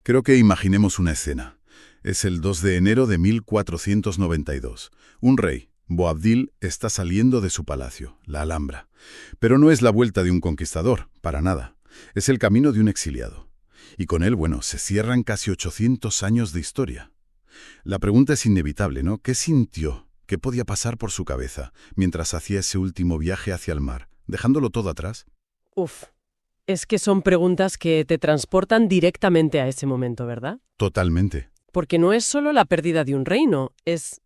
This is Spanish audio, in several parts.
Creo que imaginemos una escena. Es el 2 de enero de 1492. Un rey, Boabdil, está saliendo de su palacio, la Alhambra. Pero no es la vuelta de un conquistador, para nada. Es el camino de un exiliado. Y con él, se cierran casi 800 años de historia. La pregunta es inevitable, ¿no? ¿Qué sintió? ¿Qué podía pasar por su cabeza mientras hacía ese último viaje hacia el mar, dejándolo todo atrás? Uf, es que son preguntas que te transportan directamente a ese momento, ¿verdad? Totalmente. Porque no es solo la pérdida de un reino, es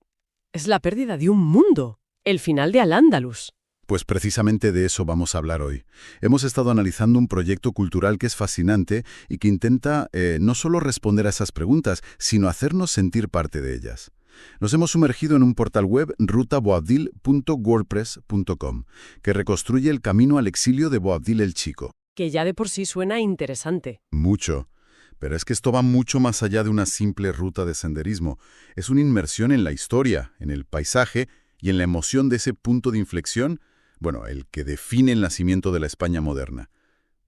la pérdida de un mundo, el final de Al-Ándalus. Pues precisamente de eso vamos a hablar hoy. Hemos estado analizando un proyecto cultural que es fascinante y que intenta no solo responder a esas preguntas, sino hacernos sentir parte de ellas. Nos hemos sumergido en un portal web, rutaboabdil.wordpress.com, que reconstruye el camino al exilio de Boabdil el Chico. Que ya de por sí suena interesante. Mucho. Pero es que esto va mucho más allá de una simple ruta de senderismo. Es una inmersión en la historia, en el paisaje y en la emoción de ese punto de inflexión, el que define el nacimiento de la España moderna.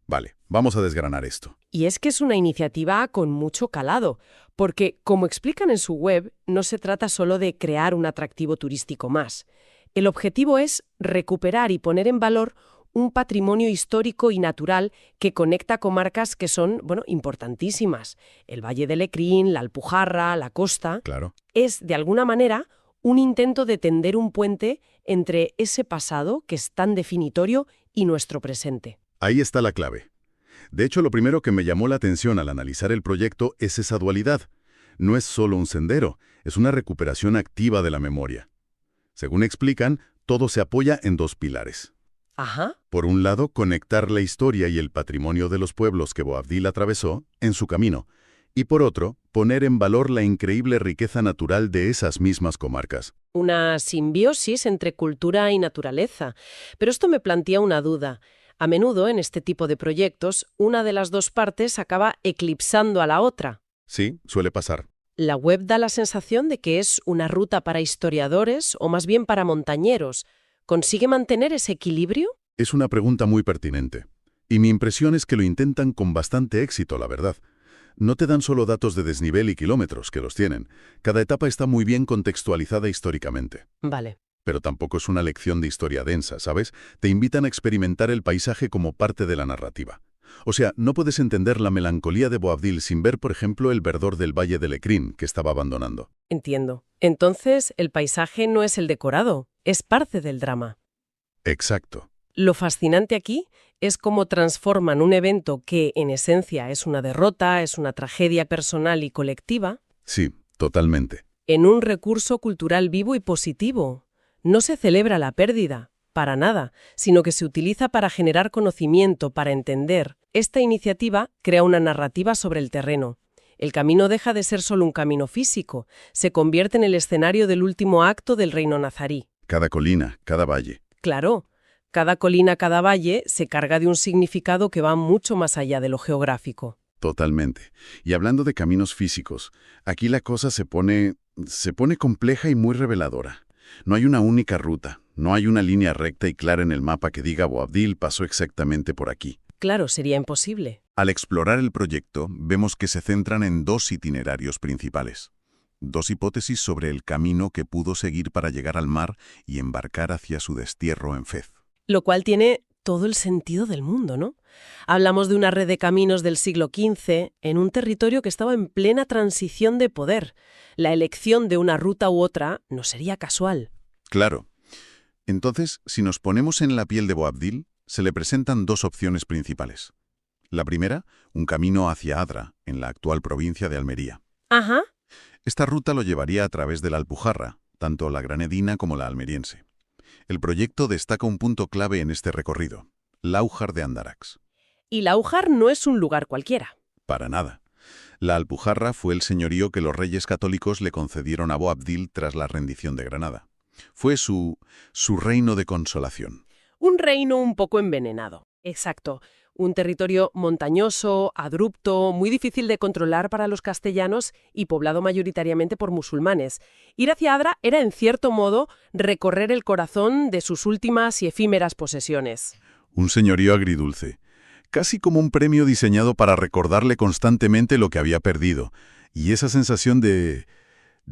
Vale, vamos a desgranar esto. Y es que es una iniciativa con mucho calado, porque, como explican en su web, no se trata solo de crear un atractivo turístico más. El objetivo es recuperar y poner en valor un patrimonio histórico y natural que conecta comarcas que son, importantísimas. El Valle del Lecrín, la Alpujarra, la costa. Claro. Es, de alguna manera, un intento de tender un puente entre ese pasado, que es tan definitorio, y nuestro presente. Ahí está la clave. De hecho, lo primero que me llamó la atención al analizar el proyecto es esa dualidad. No es solo un sendero, es una recuperación activa de la memoria. Según explican, todo se apoya en dos pilares. Ajá. Por un lado, conectar la historia y el patrimonio de los pueblos que Boabdil atravesó en su camino. Y por otro, poner en valor la increíble riqueza natural de esas mismas comarcas. Una simbiosis entre cultura y naturaleza. Pero esto me plantea una duda. A menudo, en este tipo de proyectos, una de las dos partes acaba eclipsando a la otra. Sí, suele pasar. La web da la sensación de que es una ruta para historiadores o más bien para montañeros. ¿Consigue mantener ese equilibrio? Es una pregunta muy pertinente. Y mi impresión es que lo intentan con bastante éxito, la verdad. No te dan solo datos de desnivel y kilómetros, que los tienen. Cada etapa está muy bien contextualizada históricamente. Vale. Pero tampoco es una lección de historia densa, ¿sabes? Te invitan a experimentar el paisaje como parte de la narrativa. O sea, no puedes entender la melancolía de Boabdil sin ver, por ejemplo, el verdor del Valle del Lecrín, que estaba abandonando. Entiendo. Entonces, el paisaje no es el decorado, es parte del drama. Exacto. Lo fascinante aquí es cómo transforman un evento que, en esencia, es una derrota, es una tragedia personal y colectiva. Sí, totalmente. En un recurso cultural vivo y positivo. No se celebra la pérdida, para nada, sino que se utiliza para generar conocimiento, para entender. Esta iniciativa crea una narrativa sobre el terreno. El camino deja de ser solo un camino físico, se convierte en el escenario del último acto del reino nazarí. Cada colina, cada valle. Claro, cada colina, cada valle se carga de un significado que va mucho más allá de lo geográfico. Totalmente. Y hablando de caminos físicos, aquí la cosa se pone compleja y muy reveladora. No hay una única ruta, no hay una línea recta y clara en el mapa que diga Boabdil pasó exactamente por aquí. Claro, sería imposible. Al explorar el proyecto, vemos que se centran en dos itinerarios principales. Dos hipótesis sobre el camino que pudo seguir para llegar al mar y embarcar hacia su destierro en Fez. Lo cual tiene todo el sentido del mundo, ¿no? Hablamos de una red de caminos del siglo XV en un territorio que estaba en plena transición de poder. La elección de una ruta u otra no sería casual. Claro. Entonces, si nos ponemos en la piel de Boabdil, se le presentan dos opciones principales. La primera, un camino hacia Adra, en la actual provincia de Almería. Ajá. Esta ruta lo llevaría a través de la Alpujarra, tanto la granadina como la almeriense. El proyecto destaca un punto clave en este recorrido, Láujar de Andarax. Y Láujar no es un lugar cualquiera. Para nada. La Alpujarra fue el señorío que los reyes católicos le concedieron a Boabdil tras la rendición de Granada. Fue su reino de consolación. Un reino un poco envenenado. Exacto. Un territorio montañoso, abrupto, muy difícil de controlar para los castellanos y poblado mayoritariamente por musulmanes. Ir hacia Adra era, en cierto modo, recorrer el corazón de sus últimas y efímeras posesiones. Un señorío agridulce, casi como un premio diseñado para recordarle constantemente lo que había perdido. Y esa sensación de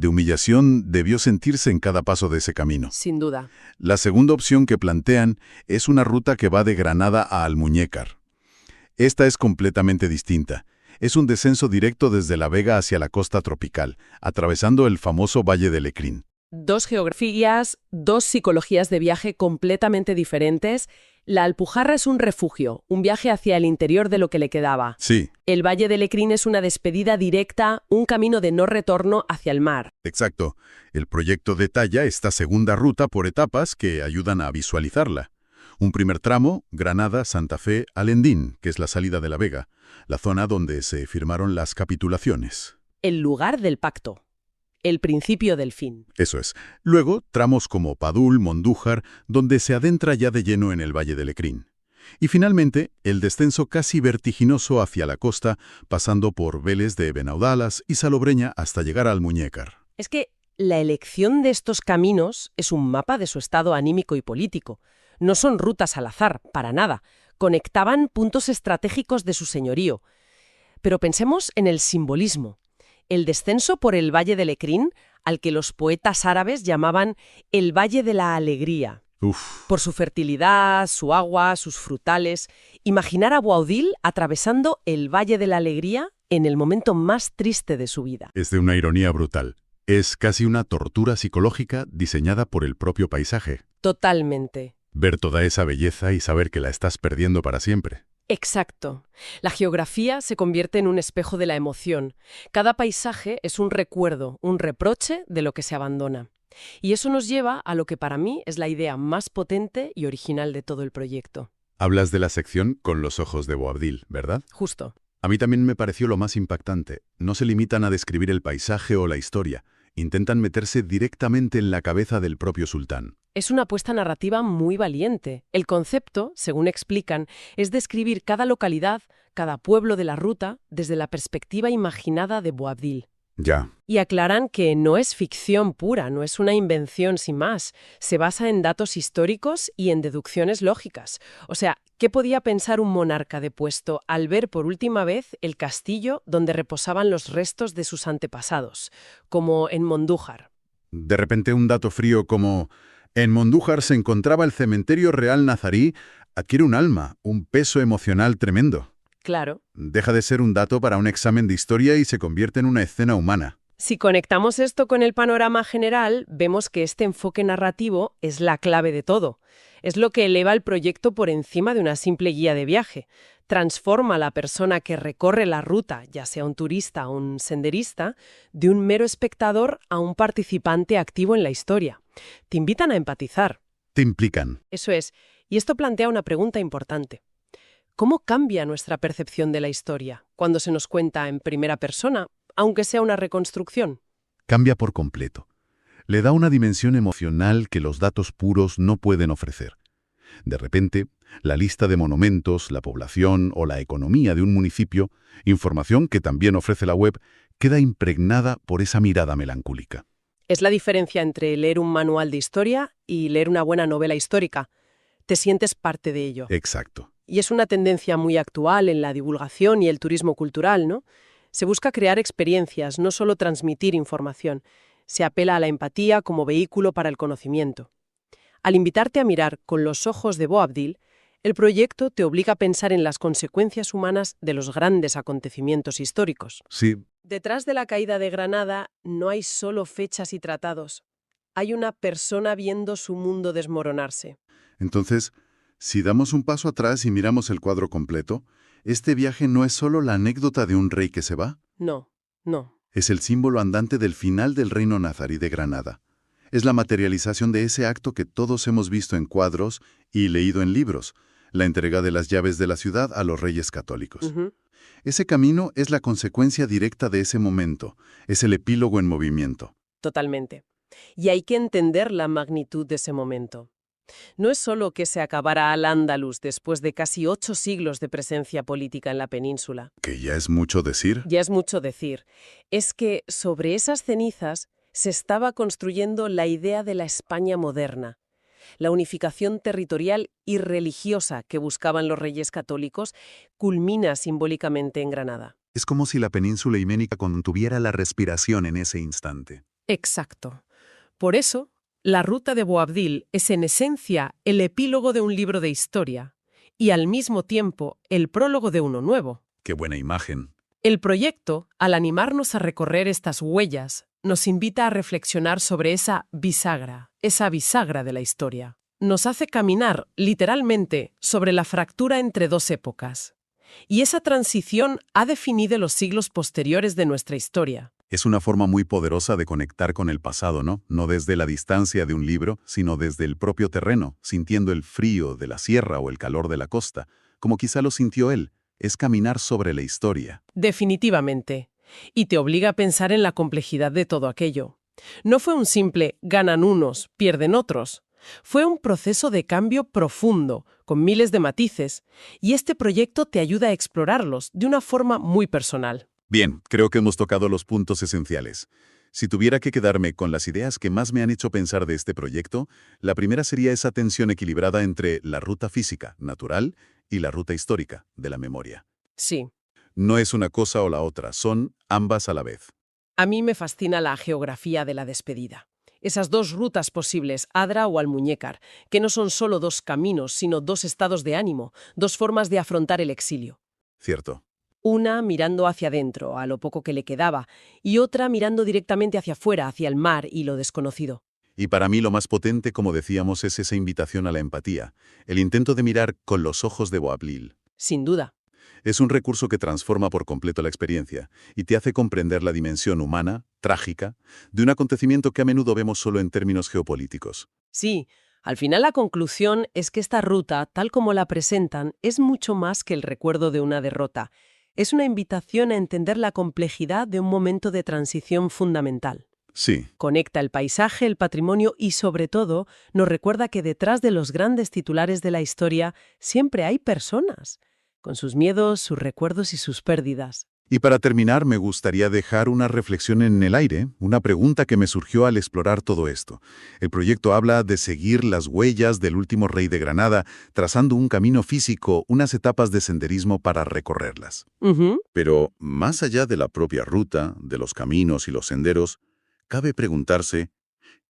humillación debió sentirse en cada paso de ese camino. Sin duda. La segunda opción que plantean es una ruta que va de Granada a Almuñécar. Esta es completamente distinta. Es un descenso directo desde La Vega hacia la costa tropical, atravesando el famoso Valle de Lecrín. Dos geografías, dos psicologías de viaje completamente diferentes. La Alpujarra es un refugio, un viaje hacia el interior de lo que le quedaba. Sí, El Valle de Lecrín es una despedida directa, un camino de no retorno hacia el mar. exacto. El proyecto detalla esta segunda ruta por etapas que ayudan a visualizarla. Un primer tramo, Granada, Santa Fe, Alendín, que es la salida de La Vega, la zona donde se firmaron las capitulaciones. El lugar del pacto. El principio del fin. Eso es. Luego, tramos como Padul, Mondújar, donde se adentra ya de lleno en el Valle de Lecrín. Y finalmente, el descenso casi vertiginoso hacia la costa, pasando por Vélez de Benaudalas y Salobreña hasta llegar a Almuñécar. Es que la elección de estos caminos es un mapa de su estado anímico y político. No son rutas al azar, para nada. Conectaban puntos estratégicos de su señorío. Pero pensemos en el simbolismo. El descenso por el Valle de Lecrín, al que los poetas árabes llamaban el Valle de la Alegría. Uf, Por su fertilidad, su agua, sus frutales. Imaginar a Boabdil atravesando el Valle de la Alegría en el momento más triste de su vida. es de una ironía brutal. Es casi una tortura psicológica diseñada por el propio paisaje. Totalmente. Ver toda esa belleza y saber que la estás perdiendo para siempre. Exacto. La geografía se convierte en un espejo de la emoción. Cada paisaje es un recuerdo, un reproche de lo que se abandona. Y eso nos lleva a lo que para mí es la idea más potente y original de todo el proyecto. Hablas de la sección Con los ojos de Boabdil, ¿verdad? Justo. A mí también me pareció lo más impactante. No se limitan a describir el paisaje o la historia. Intentan meterse directamente en la cabeza del propio sultán. Es una apuesta narrativa muy valiente. El concepto, según explican, es describir cada localidad, cada pueblo de la ruta, desde la perspectiva imaginada de Boabdil. Ya. Y aclaran que no es ficción pura, no es una invención sin más. Se basa en datos históricos y en deducciones lógicas. O sea, ¿qué podía pensar un monarca depuesto al ver por última vez el castillo donde reposaban los restos de sus antepasados, como en Mondújar? De repente un dato frío como en Mondújar se encontraba el cementerio real nazarí adquiere un alma, un peso emocional tremendo. Claro. Deja de ser un dato para un examen de historia y se convierte en una escena humana. Si conectamos esto con el panorama general, vemos que este enfoque narrativo es la clave de todo. Es lo que eleva el proyecto por encima de una simple guía de viaje. Transforma a la persona que recorre la ruta, ya sea un turista o un senderista, de un mero espectador a un participante activo en la historia. Te invitan a empatizar. Te implican. Eso es. Y esto plantea una pregunta importante. ¿Cómo cambia nuestra percepción de la historia cuando se nos cuenta en primera persona, aunque sea una reconstrucción? Cambia por completo. Le da una dimensión emocional que los datos puros no pueden ofrecer. De repente, la lista de monumentos, la población o la economía de un municipio, información que también ofrece la web, queda impregnada por esa mirada melancólica. Es la diferencia entre leer un manual de historia y leer una buena novela histórica. Te sientes parte de ello. Exacto. Y es una tendencia muy actual en la divulgación y el turismo cultural, ¿no? Se busca crear experiencias, no solo transmitir información. Se apela a la empatía como vehículo para el conocimiento. Al invitarte a mirar con los ojos de Boabdil, el proyecto te obliga a pensar en las consecuencias humanas de los grandes acontecimientos históricos. Sí, Detrás de la caída de Granada no hay solo fechas y tratados. Hay una persona viendo su mundo desmoronarse. entonces, si damos un paso atrás y miramos el cuadro completo, este viaje no es solo la anécdota de un rey que se va, No. es el símbolo andante del final del reino nazarí de Granada. Es la materialización de ese acto que todos hemos visto en cuadros y leído en libros, la entrega de las llaves de la ciudad a los reyes católicos. Ujú. Ese camino es la consecuencia directa de ese momento, es el epílogo en movimiento. Totalmente. Y hay que entender la magnitud de ese momento. No es solo que se acabara Al-Ándalus después de casi 8 siglos de presencia política en la península. ¿Que ya es mucho decir? Ya es mucho decir. Es que sobre esas cenizas se estaba construyendo la idea de la España moderna. La unificación territorial y religiosa que buscaban los reyes católicos culmina simbólicamente en Granada. Es como si la península ibérica contuviera la respiración en ese instante. Exacto. Por eso, la ruta de Boabdil es en esencia el epílogo de un libro de historia y al mismo tiempo el prólogo de uno nuevo. ¡Qué buena imagen! El proyecto, al animarnos a recorrer estas huellas, nos invita a reflexionar sobre esa bisagra de la historia. Nos hace caminar, literalmente, sobre la fractura entre dos épocas. Y esa transición ha definido los siglos posteriores de nuestra historia. Es una forma muy poderosa de conectar con el pasado, ¿no? No desde la distancia de un libro, sino desde el propio terreno, sintiendo el frío de la sierra o el calor de la costa, como quizá lo sintió él. Es caminar sobre la historia. Definitivamente. Y te obliga a pensar en la complejidad de todo aquello. No fue un simple ganan unos, pierden otros. Fue un proceso de cambio profundo, con miles de matices, y este proyecto te ayuda a explorarlos de una forma muy personal. Bien, creo que hemos tocado los puntos esenciales. Si tuviera que quedarme con las ideas que más me han hecho pensar de este proyecto, la primera sería esa tensión equilibrada entre la ruta física, natural, y la ruta histórica, de la memoria. Sí. No es una cosa o la otra, son ambas a la vez. A mí me fascina la geografía de la despedida. Esas dos rutas posibles, Adra o Almuñécar, que no son solo dos caminos, sino dos estados de ánimo, dos formas de afrontar el exilio. Cierto. Una mirando hacia adentro, a lo poco que le quedaba, y otra mirando directamente hacia afuera, hacia el mar y lo desconocido. Y para mí lo más potente, como decíamos, es esa invitación a la empatía, el intento de mirar con los ojos de Boabdil. Sin duda. Es un recurso que transforma por completo la experiencia y te hace comprender la dimensión humana, trágica, de un acontecimiento que a menudo vemos solo en términos geopolíticos. Sí, al final la conclusión es que esta ruta, tal como la presentan, es mucho más que el recuerdo de una derrota. Es una invitación a entender la complejidad de un momento de transición fundamental. Sí. Conecta el paisaje, el patrimonio y, sobre todo, nos recuerda que detrás de los grandes titulares de la historia siempre hay personas, con sus miedos, sus recuerdos y sus pérdidas. Y para terminar, me gustaría dejar una reflexión en el aire, una pregunta que me surgió al explorar todo esto. El proyecto habla de seguir las huellas del último rey de Granada, trazando un camino físico, unas etapas de senderismo para recorrerlas. Pero, más allá de la propia ruta, de los caminos y los senderos, cabe preguntarse,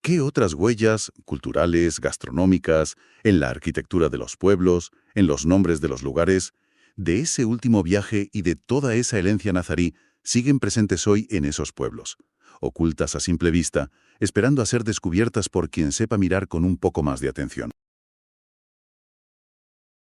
¿qué otras huellas culturales, gastronómicas, en la arquitectura de los pueblos, en los nombres de los lugares, de ese último viaje y de toda esa herencia nazarí siguen presentes hoy en esos pueblos, ocultas a simple vista, esperando a ser descubiertas por quien sepa mirar con un poco más de atención?